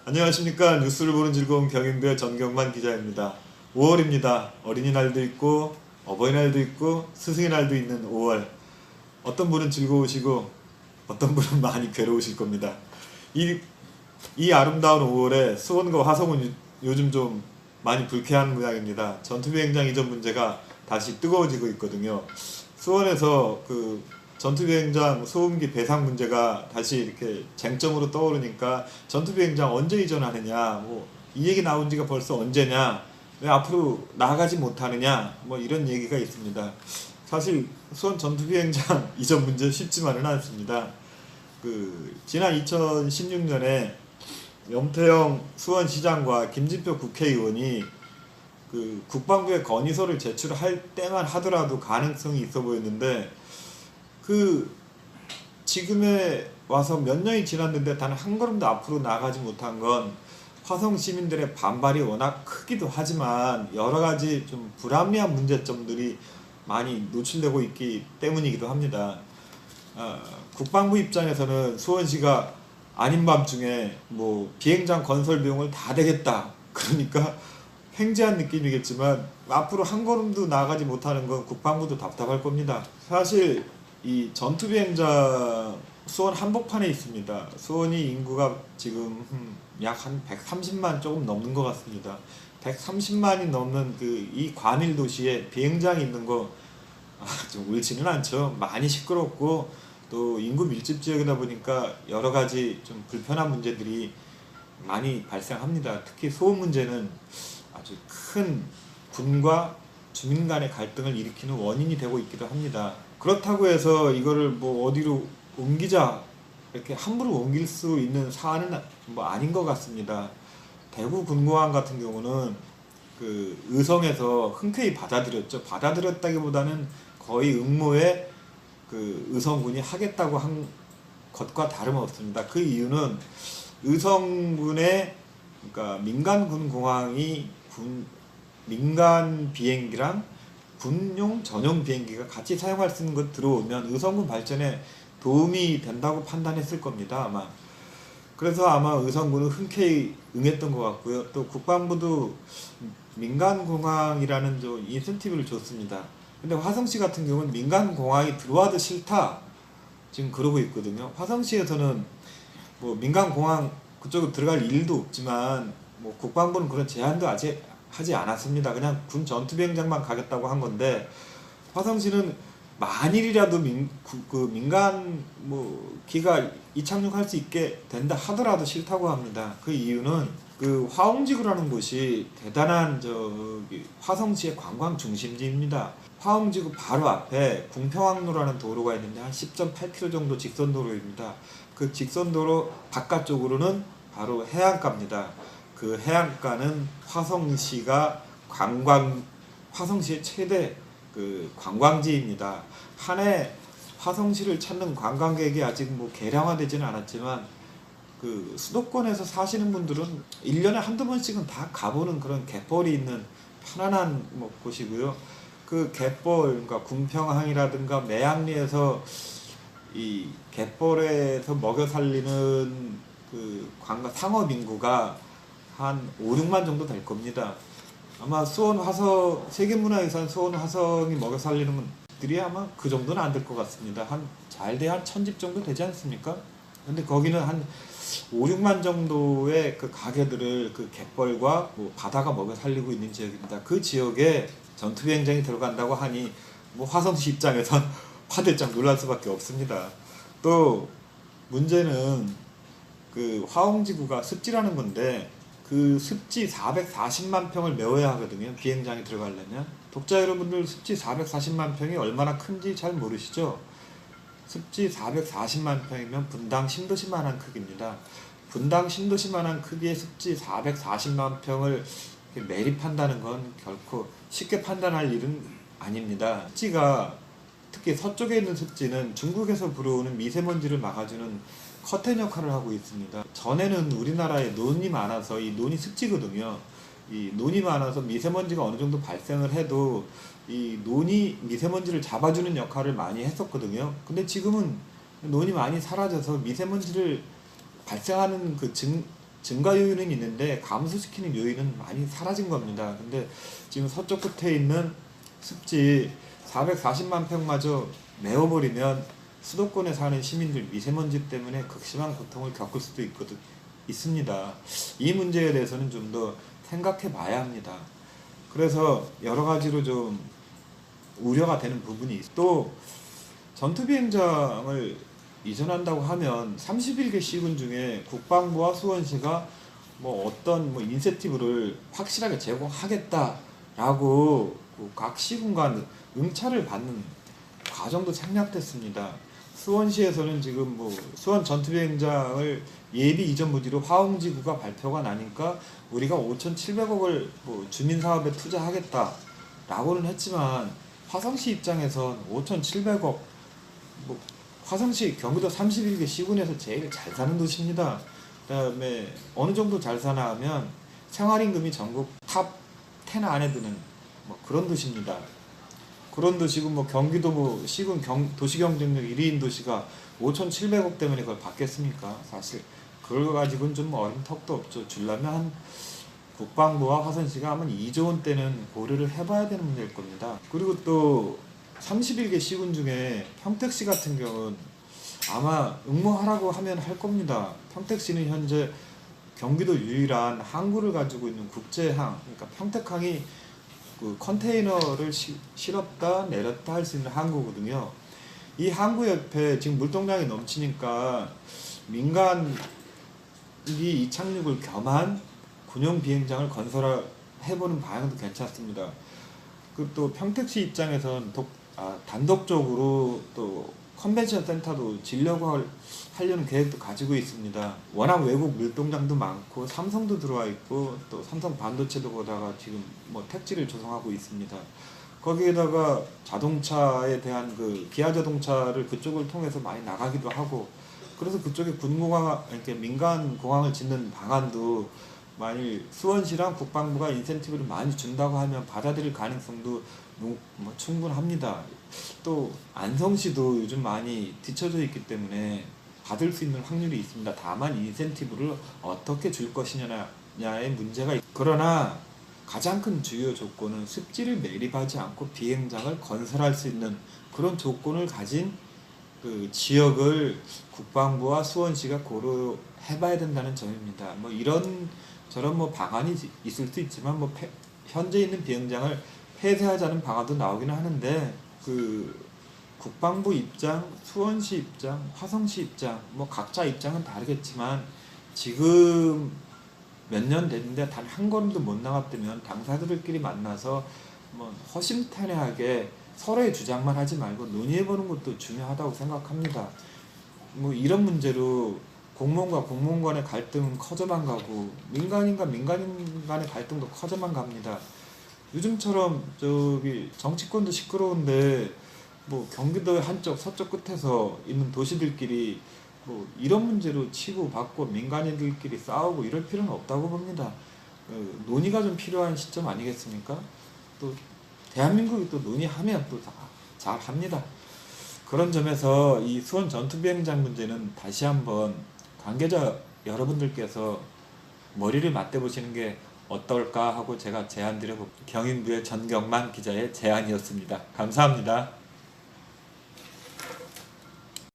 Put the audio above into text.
안녕하십니까. 뉴스를 보는 즐거운 경인배 전경만 기자입니다. 5월입니다. 어린이날도 있고 어버이날도 있고 스승의 날도 있는 5월. 어떤 분은 즐거우시고 어떤 분은 많이 괴로우실 겁니다. 이 아름다운 5월에 수원과 화성은 요즘 좀 많이 불쾌한 모양입니다. 전투비행장 이전 문제가 다시 뜨거워지고 있거든요. 수원에서 그 전투비행장 소음기 배상 문제가 다시 이렇게 쟁점으로 떠오르니까 전투비행장 언제 이전하느냐, 이 얘기 나온 지가 벌써 언제냐, 왜 앞으로 나아가지 못하느냐, 이런 얘기가 있습니다. 사실 수원 전투비행장 이전 문제 쉽지만은 않습니다. 지난 2016년에 염태영 수원시장과 김진표 국회의원이 국방부에 건의서를 제출할 때만 하더라도 가능성이 있어 보였는데, 지금에 와서 몇 년이 지났는데 단 한 걸음도 앞으로 나가지 못한 건 화성 시민들의 반발이 워낙 크기도 하지만 여러 가지 좀 불합리한 문제점들이 많이 노출되고 있기 때문이기도 합니다. 국방부 입장에서는 수원시가 아닌 밤중에 비행장 건설 비용을 다 대겠다, 그러니까 횡재한 느낌이겠지만 앞으로 한 걸음도 나가지 못하는 건 국방부도 답답할 겁니다. 사실 이 전투비행장 수원 한복판에 있습니다. 수원이 인구가 지금 약 한 130만 조금 넘는 것 같습니다. 130만이 넘는 이 과밀 도시에 비행장이 있는 거 좀 옳지는 않죠. 많이 시끄럽고 또 인구 밀집 지역이다 보니까 여러 가지 좀 불편한 문제들이 많이 발생합니다. 특히 소음 문제는 아주 큰 군과 주민 간의 갈등을 일으키는 원인이 되고 있기도 합니다. 그렇다고 해서 이거를 어디로 옮기자, 이렇게 함부로 옮길 수 있는 사안은 아닌 것 같습니다. 대구 군공항 같은 경우는 의성에서 흔쾌히 받아들였죠. 받아들였다기보다는 거의 응모에 의성군이 하겠다고 한 것과 다름없습니다. 그 이유는 의성군의 민간 군공항이 민간 비행기랑 군용 전용 비행기가 같이 사용할 수 있는 것 들어오면 의성군 발전에 도움이 된다고 판단했을 겁니다, 아마. 그래서 아마 의성군은 흔쾌히 응했던 것 같고요. 또 국방부도 민간 공항이라는 인센티브를 줬습니다. 근데 화성시 같은 경우는 민간 공항이 들어와도 싫다, 지금 그러고 있거든요. 화성시에서는 민간 공항 그쪽으로 들어갈 일도 없지만 국방부는 그런 제한도 아직 하지 않았습니다. 그냥 군 전투비행장만 가겠다고 한 건데, 화성시는 만일이라도 민간 기가 이착륙할 수 있게 된다 하더라도 싫다고 합니다. 그 이유는 화홍지구라는 곳이 대단한 화성시의 관광 중심지입니다. 화홍지구 바로 앞에 궁평항로라는 도로가 있는데 한 10.8km 정도 직선도로입니다. 그 직선도로 바깥쪽으로는 바로 해안가입니다. 그 해안가는 화성시의 최대 관광지입니다. 한 해 화성시를 찾는 관광객이 아직 개량화되지는 않았지만 수도권에서 사시는 분들은 1년에 한두 번씩은 다 가보는 그런 갯벌이 있는 편안한 곳이고요. 그 갯벌, 그러니까 궁평항이라든가 매양리에서 이 갯벌에서 먹여 살리는 상업 인구가 한 5, 6만 정도 될 겁니다. 아마 세계문화유산 수원 화성이 먹여 살리는 분들이 아마 그 정도는 안 될 것 같습니다. 잘 돼야 한 1000집 정도 되지 않습니까? 근데 거기는 한 5, 6만 정도의 가게들을 갯벌과 바다가 먹여 살리고 있는 지역입니다. 그 지역에 전투비행장이 들어간다고 하니 화성시 입장에선 화들짝 놀랄 수밖에 없습니다. 또 문제는 화홍지구가 습지라는 건데, 습지 440만 평을 메워야 하거든요, 비행장이 들어가려면. 독자 여러분들, 습지 440만 평이 얼마나 큰지 잘 모르시죠? 습지 440만 평이면 분당 신도시만한 크기입니다. 분당 신도시만한 크기의 습지 440만 평을 매립한다는 건 결코 쉽게 판단할 일은 아닙니다. 습지가, 특히 서쪽에 있는 습지는 중국에서 불어오는 미세먼지를 막아주는 커튼 역할을 하고 있습니다. 전에는 우리나라에 논이 많아서, 이 논이 습지거든요. 이 논이 많아서 미세먼지가 어느 정도 발생을 해도 이 논이 미세먼지를 잡아주는 역할을 많이 했었거든요. 근데 지금은 논이 많이 사라져서 미세먼지를 발생하는 그 증가 요인은 있는데 감소시키는 요인은 많이 사라진 겁니다. 근데 지금 서쪽 끝에 있는 습지 440만 평마저 메워버리면 수도권에 사는 시민들 미세먼지 때문에 극심한 고통을 겪을 수도 있습니다. 이 문제에 대해서는 좀 더 생각해 봐야 합니다. 그래서 여러 가지로 좀 우려가 되는 부분이 있어요. 또 전투비행장을 이전한다고 하면 31개 시군 중에 국방부와 수원시가 뭐 어떤 뭐 인센티브를 확실하게 제공하겠다라고 각 시군 간 응찰을 받는 과정도 생략됐습니다. 수원시에서는 지금 뭐 수원 전투비행장을 예비 이전 부지로 화웅지구가 발표가 나니까 우리가 5,700억을 뭐 주민사업에 투자하겠다라고는 했지만 화성시 입장에선 5,700억 뭐 화성시 경기도 31개 시군에서 제일 잘 사는 도시입니다. 그다음에 어느 정도 잘 사나 하면 생활임금이 전국 탑 10 안에 드는 뭐 그런 도시입니다. 그런 도시고 뭐 경기도 뭐 시군 도시 경쟁력 1위인 도시가 5,700억 때문에 그걸 받겠습니까? 사실 그걸 가지고는 좀 어림턱도 없죠. 주려면 한 국방부와 화성시가 아마 2조 원대는 고려를 해봐야 되는 문제일 겁니다. 그리고 또 31개 시군 중에 평택시 같은 경우는 아마 응모하라고 하면 할 겁니다. 평택시는 현재 경기도 유일한 항구를 가지고 있는 국제항, 그러니까 평택항이 그 컨테이너를 실었다 내렸다 할 수 있는 항구거든요. 이 항구 옆에 지금 물동량이 넘치니까 민간이 이착륙을 겸한 군용 비행장을 건설해보는 방향도 괜찮습니다. 그 또 평택시 입장에선 단독적으로 또 컨벤션 센터도 지려고 하려는 계획도 가지고 있습니다. 워낙 외국 물동량도 많고 삼성도 들어와 있고 또 삼성 반도체도 거다가 지금 뭐 택지를 조성하고 있습니다. 거기에다가 자동차에 대한 그 기아 자동차를 그쪽을 통해서 많이 나가기도 하고 그래서 그쪽에 군공항 이렇게 민간 공항을 짓는 방안도 만일 수원시랑 국방부가 인센티브를 많이 준다고 하면 받아들일 가능성도 뭐 충분합니다. 또 안성시도 요즘 많이 뒤처져 있기 때문에 받을 수 있는 확률이 있습니다. 다만 인센티브를 어떻게 줄 것이냐의 문제가 그러나 가장 큰 주요 조건은 습지를 매립하지 않고 비행장을 건설할 수 있는 그런 조건을 가진 그 지역을 국방부와 수원시가 고려해봐야 된다는 점입니다. 뭐 이런 저런 뭐 방안이 있을 수 있지만 뭐 현재 있는 비행장을 폐쇄하자는 방안도 나오기는 하는데 그 국방부 입장, 수원시 입장, 화성시 입장 뭐 각자 입장은 다르겠지만 지금 몇 년 됐는데 단 한 걸음도 못 나갔다면 당사자들끼리 만나서 뭐 허심탄회하게 서로의 주장만 하지 말고 논의해보는 것도 중요하다고 생각합니다. 뭐 이런 문제로 공무원과 공무원 간의 갈등은 커져만 가고 민간인과 민간인 간의 갈등도 커져만 갑니다. 요즘처럼 저기 정치권도 시끄러운데 뭐 경기도의 한쪽 서쪽 끝에서 있는 도시들끼리 뭐 이런 문제로 치고받고 민간인들끼리 싸우고 이럴 필요는 없다고 봅니다. 논의가 좀 필요한 시점 아니겠습니까? 또 대한민국이 또 논의하면 또 잘 합니다. 그런 점에서 이 수원 전투비행장 문제는 다시 한번 관계자 여러분들께서 머리를 맞대보시는 게 어떨까 하고 제가 제안 드려봅니다. 경인부의 전경만 기자의 제안이었습니다. 감사합니다.